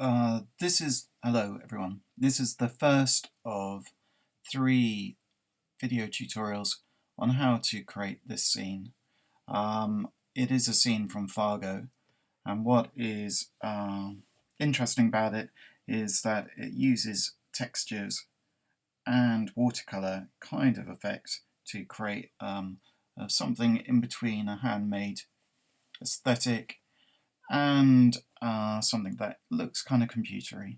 Hello everyone. This is the first of 3 video tutorials on how to create this scene. It is a scene from Fargo, and what is interesting about it is that it uses textures and watercolor kind of effects to create something in between a handmade aesthetic and something that looks kind of computery.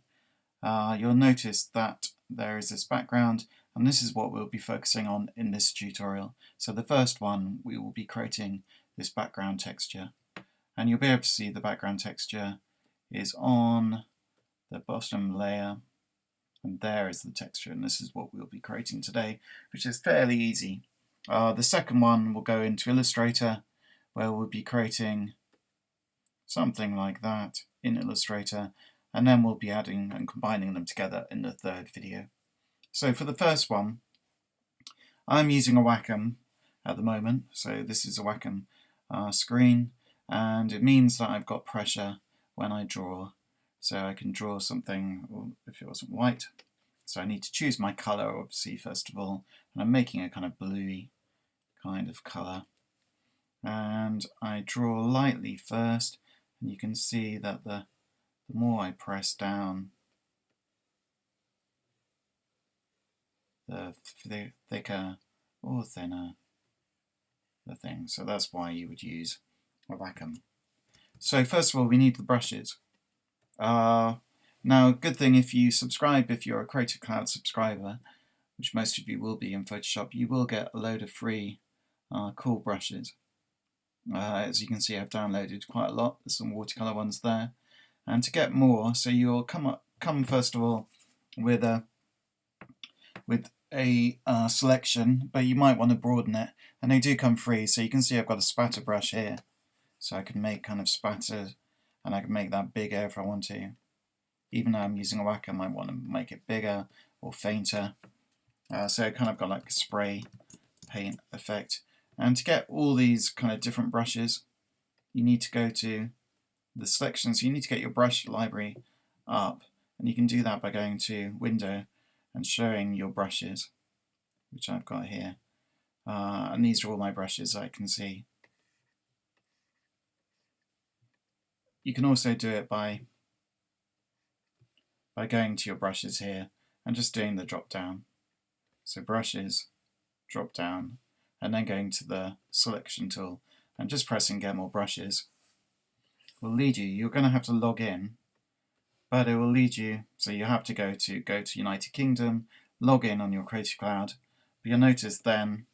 You'll notice that there is this background, and this is what we'll be focusing on in this tutorial. So the first one, we will be creating this background texture, and you'll be able to see the background texture is on the bottom layer, and there is the texture, and this is what we'll be creating today, which is fairly easy. The second one will go into Illustrator, where we'll be creating something like that in Illustrator, and then we'll be adding and combining them together in the third video. So for the first one, I'm using a Wacom at the moment, so this is a Wacom screen, and it means that I've got pressure when I draw, so I can draw something if it wasn't white. So I need to choose my colour, obviously, first of all, and I'm making a kind of bluey kind of colour, and I draw lightly first, and you can see that the more I press down, the thicker or thinner the thing. So that's why you would use a Wacom. So first of all, we need the brushes. Now, good thing if you subscribe, if you're a Creative Cloud subscriber, which most of you will be in Photoshop, you will get a load of free cool brushes. As you can see, I've downloaded quite a lot. There's some watercolor ones there. And to get more, so you'll come first of all with a selection, but you might want to broaden it. And they do come free, so you can see I've got a spatter brush here. So I can make kind of spatters, and I can make that bigger if I want to. Even though I'm using a Wacom, I might want to make it bigger or fainter. So it kind of got like a spray paint effect. And to get all these kind of different brushes, you need to go to the selection. So you need to get your brush library up, and you can do that by going to Window and showing your brushes, which I've got here. And these are all my brushes I can see. You can also do it by going to your brushes here and just doing the drop down. So brushes, drop down, and then going to the selection tool and just pressing get more brushes will lead you. You're going to have to log in, but it will lead you. So you have to go to United Kingdom, log in on your Creative Cloud. But you'll notice then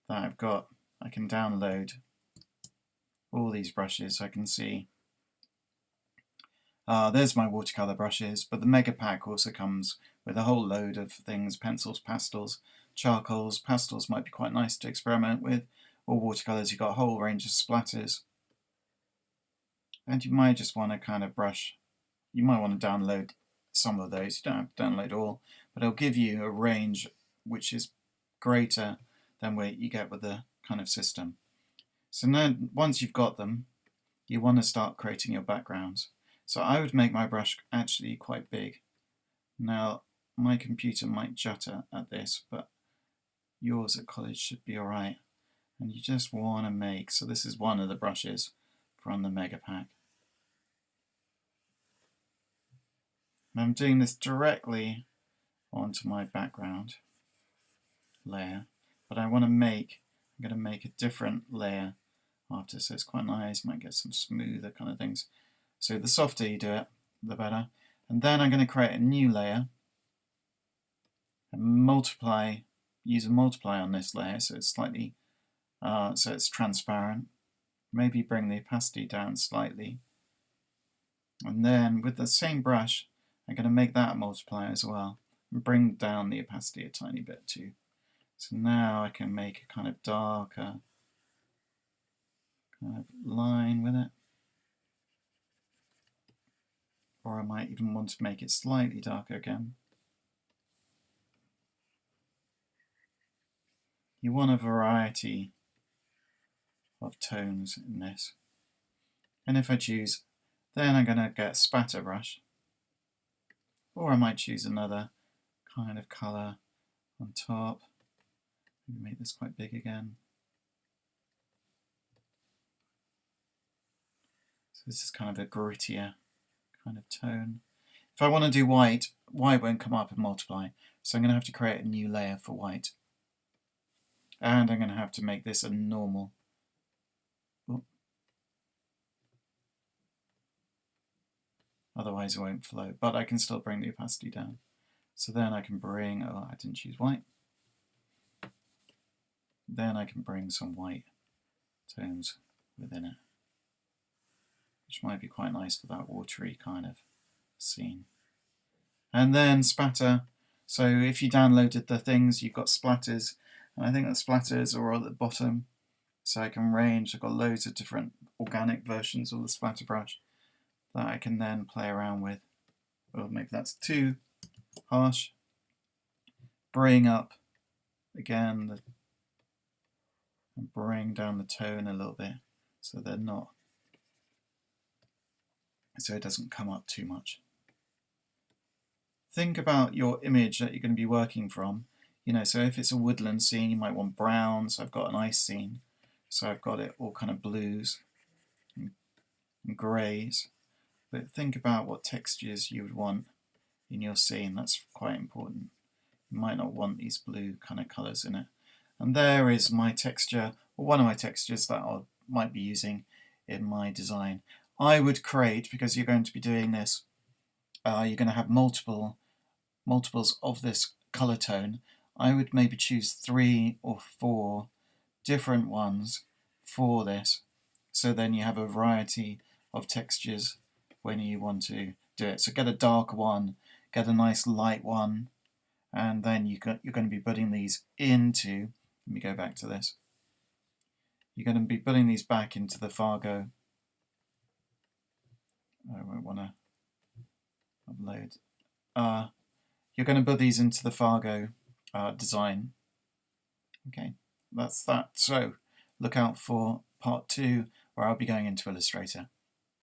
that I can download all these brushes. I can see there's my watercolor brushes, but the mega pack also comes with a whole load of things: pencils, pastels, charcoals. Pastels might be quite nice to experiment with, or watercolors. You've got a whole range of splatters, and you might just want to kind of brush. You might want to download some of those. You don't have to download all, but it'll give you a range which is greater than what you get with the kind of system. So now, once you've got them, you want to start creating your backgrounds. So I would make my brush actually quite big. Now, my computer might jutter at this, but yours at college should be alright. And you just want to make, so this is one of the brushes from the Mega Pack. And I'm doing this directly onto my background layer, but I'm going to make a different layer after, so it's quite nice. Might get some smoother kind of things. So the softer you do it, the better. And then I'm going to create a new layer and use a multiply on this layer so it's slightly, so it's transparent. Maybe bring the opacity down slightly. And then with the same brush, I'm going to make that a multiply as well and bring down the opacity a tiny bit too. So now I can make a kind of darker kind of line with it. Or I might even want to make it slightly darker again. You want a variety of tones in this. And if I choose Then I'm going to get a spatter brush, or I might choose another kind of colour on top. Make this quite big again. So this is kind of a grittier kind of tone. If I want to do white, white won't come up and multiply, so I'm going to have to create a new layer for white. And I'm going to have to make this a normal. Otherwise it won't flow, but I can still bring the opacity down. So then I can bring, oh, I didn't choose white. Then I can bring some white tones within it, which might be quite nice for that watery kind of scene. And then spatter. So if you downloaded the things, you've got splatters, and I think the splatters are all at the bottom. So I can range, I've got loads of different organic versions of the splatter brush that I can then play around with. Well, maybe that's too harsh. Bring up again, and bring down the tone a little bit so they're not, so it doesn't come up too much. Think about your image that you're going to be working from. You know, so if it's a woodland scene, you might want brown. So I've got an ice scene, so I've got it all kind of blues and greys. But think about what textures you would want in your scene. That's quite important. You might not want these blue kind of colours in it. And there is my texture, or one of my textures that I might be using in my design. I would create, because you're going to be doing this, you're going to have multiples of this colour tone. I would maybe choose 3 or 4 different ones for this, so then you have a variety of textures when you want to do it. So get a dark one, get a nice light one, and then you're going to be putting these into, let me go back to this, you're going to be putting these back into the Fargo. I won't want to upload. You're going to put these into the Fargo design. Okay, that's that. So look out for part 2, where I'll be going into Illustrator.